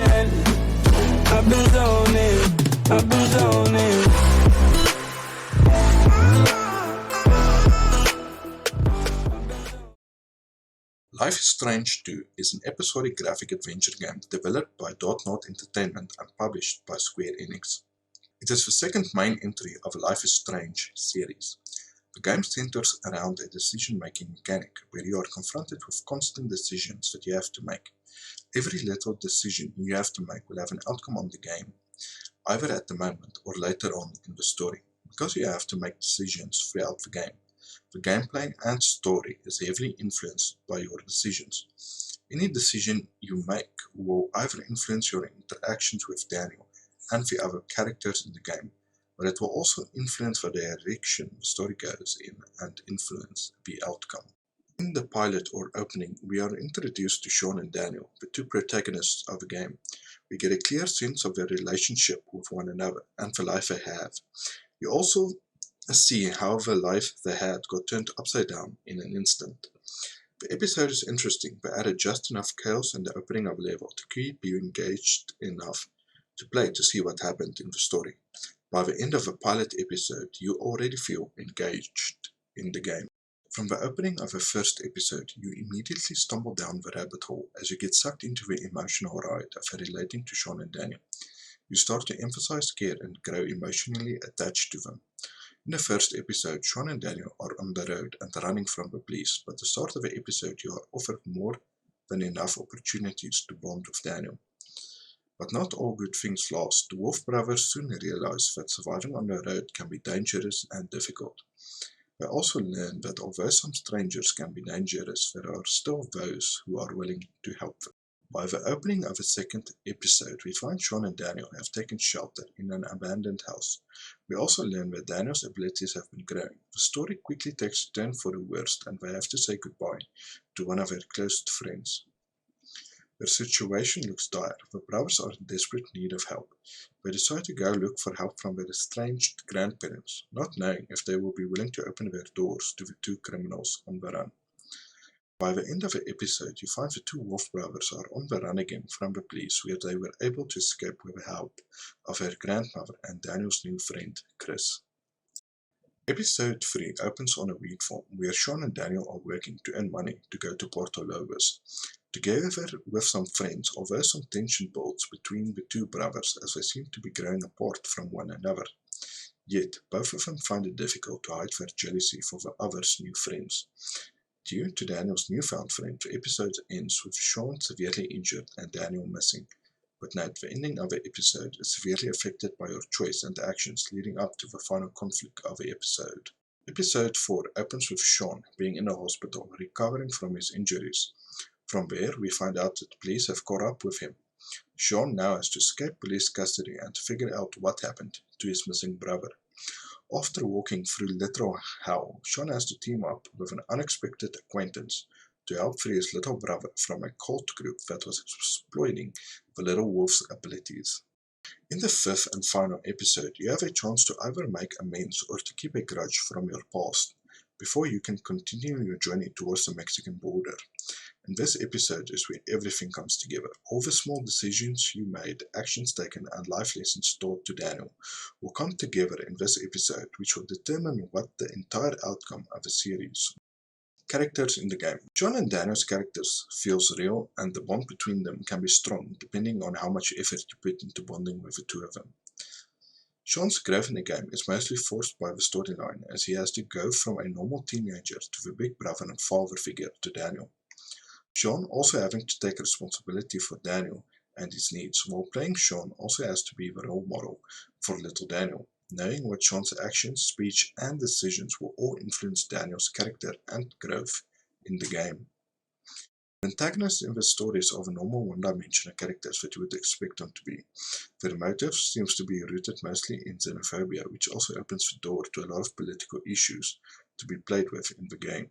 I've been zoning, I've been zoning. Life is Strange 2 is an episodic graphic adventure game developed by Dontnod Entertainment and published by Square Enix. It is the second main entry of a Life is Strange series. The game centers around a decision-making mechanic where you are confronted with constant decisions that you have to make. Every little decision you have to make will have an outcome on the game, either at the moment or later on in the story. Because you have to make decisions throughout the game, the gameplay and story is heavily influenced by your decisions. Any decision you make will either influence your interactions with Daniel and the other characters in the game, but it will also influence the direction the story goes in and influence the outcome. In the pilot or opening, we are introduced to Sean and Daniel, the two protagonists of the game. We get a clear sense of their relationship with one another and the life they have. You also see how the life they had got turned upside down in an instant. The episode is interesting, but added just enough chaos in the opening of a level to keep you engaged enough to play to see what happened in the story. By the end of the pilot episode, you already feel engaged in the game. From the opening of the first episode, you immediately stumble down the rabbit hole as you get sucked into the emotional ride of relating to Sean and Daniel. You start to emphasize care and grow emotionally attached to them. In the first episode, Sean and Daniel are on the road and running from the police, but at the start of the episode you are offered more than enough opportunities to bond with Daniel. But not all good things last. The Wolf brothers soon realize that surviving on the road can be dangerous and difficult. They also learn that although some strangers can be dangerous, there are still those who are willing to help them. By the opening of the second episode, we find Sean and Daniel have taken shelter in an abandoned house. We also learn that Daniel's abilities have been growing. The story quickly takes a turn for the worst and they have to say goodbye to one of their closest friends. Their situation looks dire. The brothers are in desperate need of help. They decide to go look for help from their estranged grandparents, not knowing if they will be willing to open their doors to the two criminals on the run. By the end of the episode, you find the two Wolf brothers are on the run again from the police, where they were able to escape with the help of their grandmother and Daniel's new friend, Chris. Episode 3 opens on a wheat farm, where Sean and Daniel are working to earn money to go to Porto Lobos. Together with some friends, although some tension builds between the two brothers as they seem to be growing apart from one another. Yet, both of them find it difficult to hide their jealousy for the other's new friends. Due to Daniel's newfound friend, the episode ends with Sean severely injured and Daniel missing. But note, the ending of the episode is severely affected by your choice and actions leading up to the final conflict of the episode. Episode 4 opens with Sean being in a hospital, recovering from his injuries. From there, we find out that police have caught up with him. Sean now has to escape police custody and to figure out what happened to his missing brother. After walking through literal hell, Sean has to team up with an unexpected acquaintance to help free his little brother from a cult group that was exploiting the little wolf's abilities. In the fifth and final episode, you have a chance to either make amends or to keep a grudge from your past before you can continue your journey towards the Mexican border. In this episode is where everything comes together. All the small decisions you made, actions taken, and life lessons taught to Daniel will come together in this episode, which will determine what the entire outcome of the series. Characters in the game. Sean and Daniel's characters feels real, and the bond between them can be strong depending on how much effort you put into bonding with the two of them. Sean's growth in the game is mostly forced by the storyline, as he has to go from a normal teenager to the big brother and father figure to Daniel. Sean also having to take responsibility for Daniel and his needs, while playing Sean also has to be the role model for little Daniel, knowing what Sean's actions, speech, and decisions will all influence Daniel's character and growth in the game. The antagonists in the stories are the normal one-dimensional characters that you would expect them to be. Their motive seems to be rooted mostly in xenophobia, which also opens the door to a lot of political issues to be played with in the game.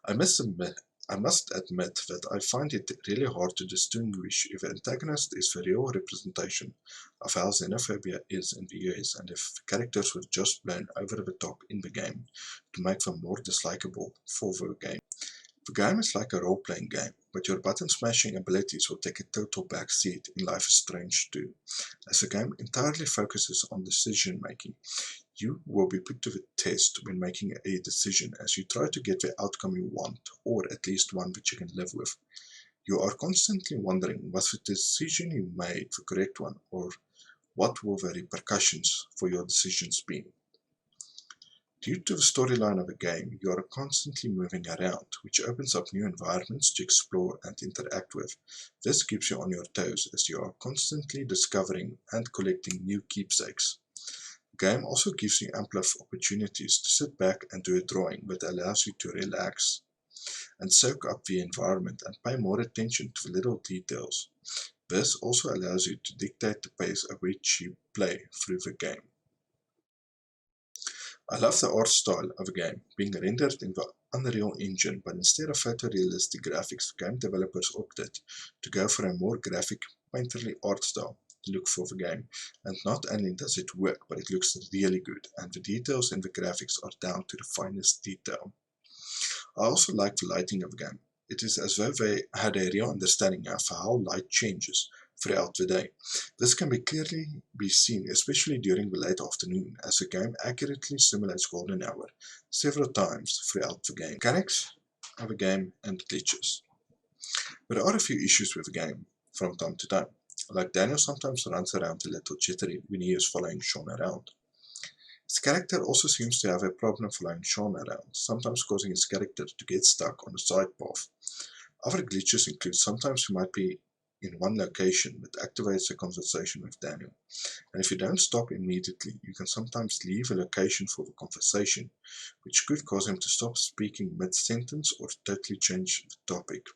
I must admit that I find it really hard to distinguish if the antagonist is the real representation of how xenophobia is in the US and if the characters were just blown over the top in the game to make them more dislikable for the game. The game is like a role-playing game, but your button smashing abilities will take a total backseat in Life is Strange 2. As the game entirely focuses on decision making, you will be put to the test when making a decision as you try to get the outcome you want, or at least one that you can live with. You are constantly wondering, was the decision you made the correct one, or what will the repercussions for your decisions be? Due to the storyline of a game, you are constantly moving around, which opens up new environments to explore and interact with. This keeps you on your toes as you are constantly discovering and collecting new keepsakes. The game also gives you ample opportunities to sit back and do a drawing that allows you to relax and soak up the environment and pay more attention to the little details. This also allows you to dictate the pace at which you play through the game. I love the art style of the game, being rendered in the Unreal Engine, but instead of photorealistic graphics, game developers opted to go for a more graphic, painterly art style look for the game, and not only does it work, but it looks really good, and the details in the graphics are down to the finest detail. I also like the lighting of the game. It is as though they had a real understanding of how light changes throughout the day. This can clearly be seen, especially during the late afternoon, as the game accurately simulates golden hour several times throughout the game. Mechanics of the game and glitches. There are a few issues with the game from time to time, like Daniel sometimes runs around a little jittery when he is following Sean around. His character also seems to have a problem following Sean around, sometimes causing his character to get stuck on a side path. Other glitches include sometimes you might be in one location that activates a conversation with Daniel, and if you don't stop immediately, you can sometimes leave a location for the conversation, which could cause him to stop speaking mid-sentence or totally change the topic.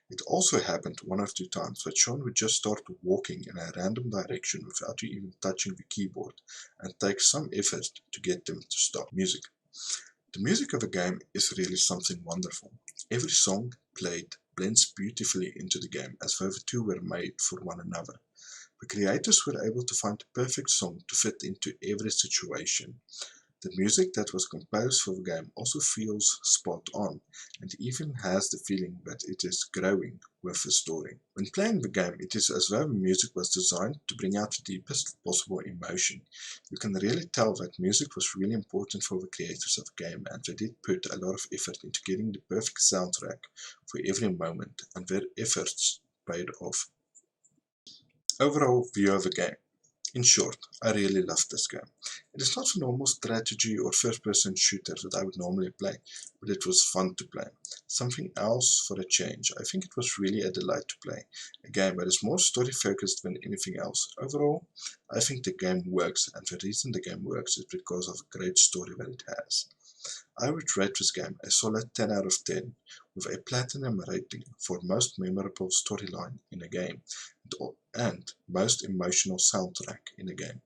It also happened one or two times that Sean would just start walking in a random direction without you even touching the keyboard, and take some effort to get them to stop. Music. The music of the game is really something wonderful. Every song played blends beautifully into the game as though the two were made for one another. The creators were able to find the perfect song to fit into every situation. The music that was composed for the game also feels spot on, and even has the feeling that it is growing with the story. When playing the game, it is as though the music was designed to bring out the deepest possible emotion. You can really tell that music was really important for the creators of the game, and they did put a lot of effort into getting the perfect soundtrack for every moment, and their efforts paid off. Overall view of the game. In short, I really love this game. It is not a normal strategy or first-person shooter that I would normally play, but it was fun to play. Something else for a change. I think it was really a delight to play. A game that is more story-focused than anything else. Overall, I think the game works, and the reason the game works is because of the great story that it has. I would rate this game a solid 10 out of 10, with a platinum rating for most memorable storyline in a game and most emotional soundtrack in a game.